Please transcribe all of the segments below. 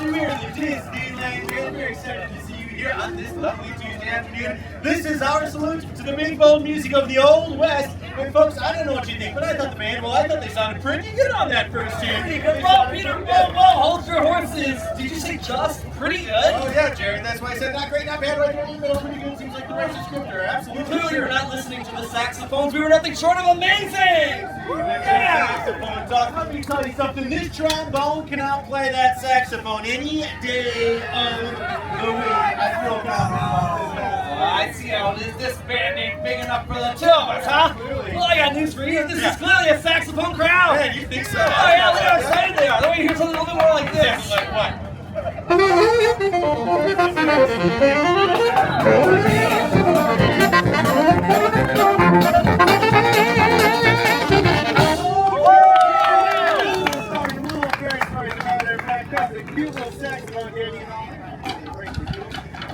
Horseshoe here at the Disneyland Band. We're excited to see you here on this lovely Tuesday afternoon. This is our salute to the big bold music of the Old West. And folks, I don't know what you think, but I thought they sounded pretty good on that first tune. Pretty good. Whoa, Peter, whoa, hold your horses. Did you say just pretty good? Oh yeah, Jerry, that's why I said not great, not bad, right there in the middle. Pretty good, seems like the rest of scripture. Absolutely. Clearly you're not listening to the saxophones. We were nothing short of amazing. Saxophone talk. Let me tell you something. This trombone can outplay that saxophone any day of the week. I feel confident about this. I see how it is. This band ain't big enough for the two of us, huh? Clearly. Well, I got news for you. This is clearly a saxophone crowd. Man, you think so? Oh yeah, look how excited they are. Let me hear something a little bit more like this. Like what?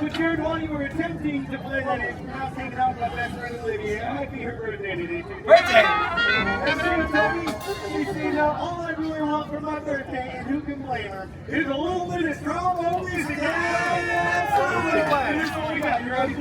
But Jared, while you were attempting to play that instrument, hanging out with my best friend Olivia, it might be her birthday today too. Birthday? And she told me, she said, all I really want for my birthday, and who can blame her, is a little bit of trombone music. Absolutely. Here's what we got. You're ready for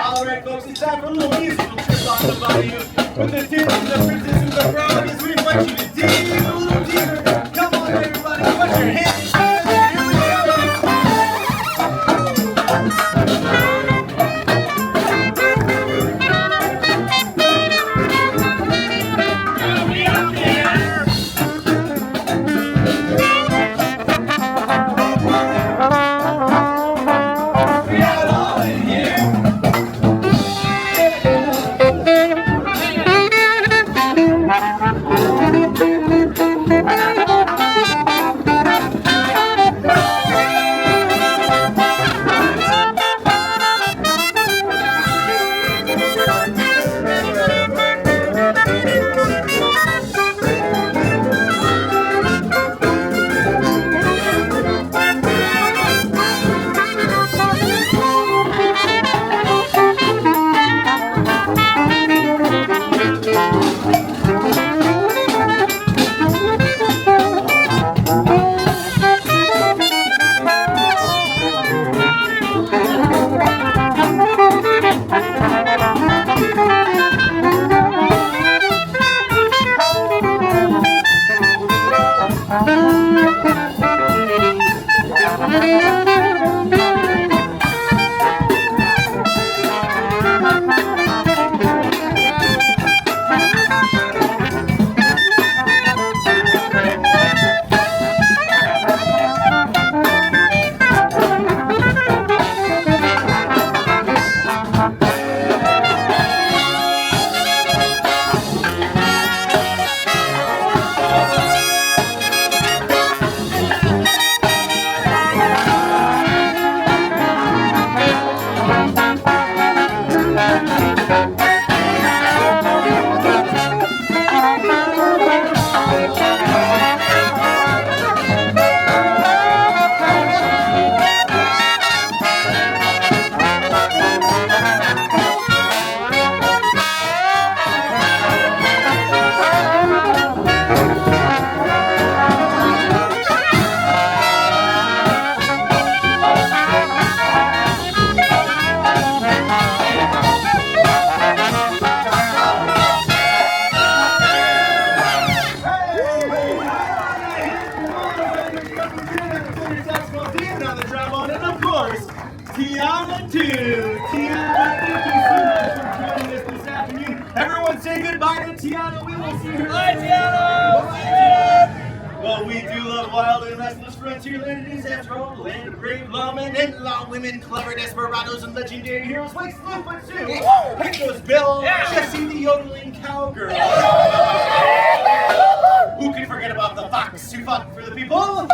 Alright folks, it's time for a little musical trip on the bayou. With the tunes, the princess, and the frog, as we want you to dig a little deeper. Come on everybody, put your hands together. Here we go. Be out there. Tiana 2. Tiana, thank you so much for joining us this afternoon. Everyone say goodbye to Tiana. We will see her. Bye, Tiana! Bye. Well, we do love wild and restless Frontierland. It is, after all, the land of brave lawmen and law women, clever desperados, and legendary heroes like Slowfoot Sue, Pecos Bill, Jessie the yodeling cowgirl. Who can forget about the fox who fought for the people?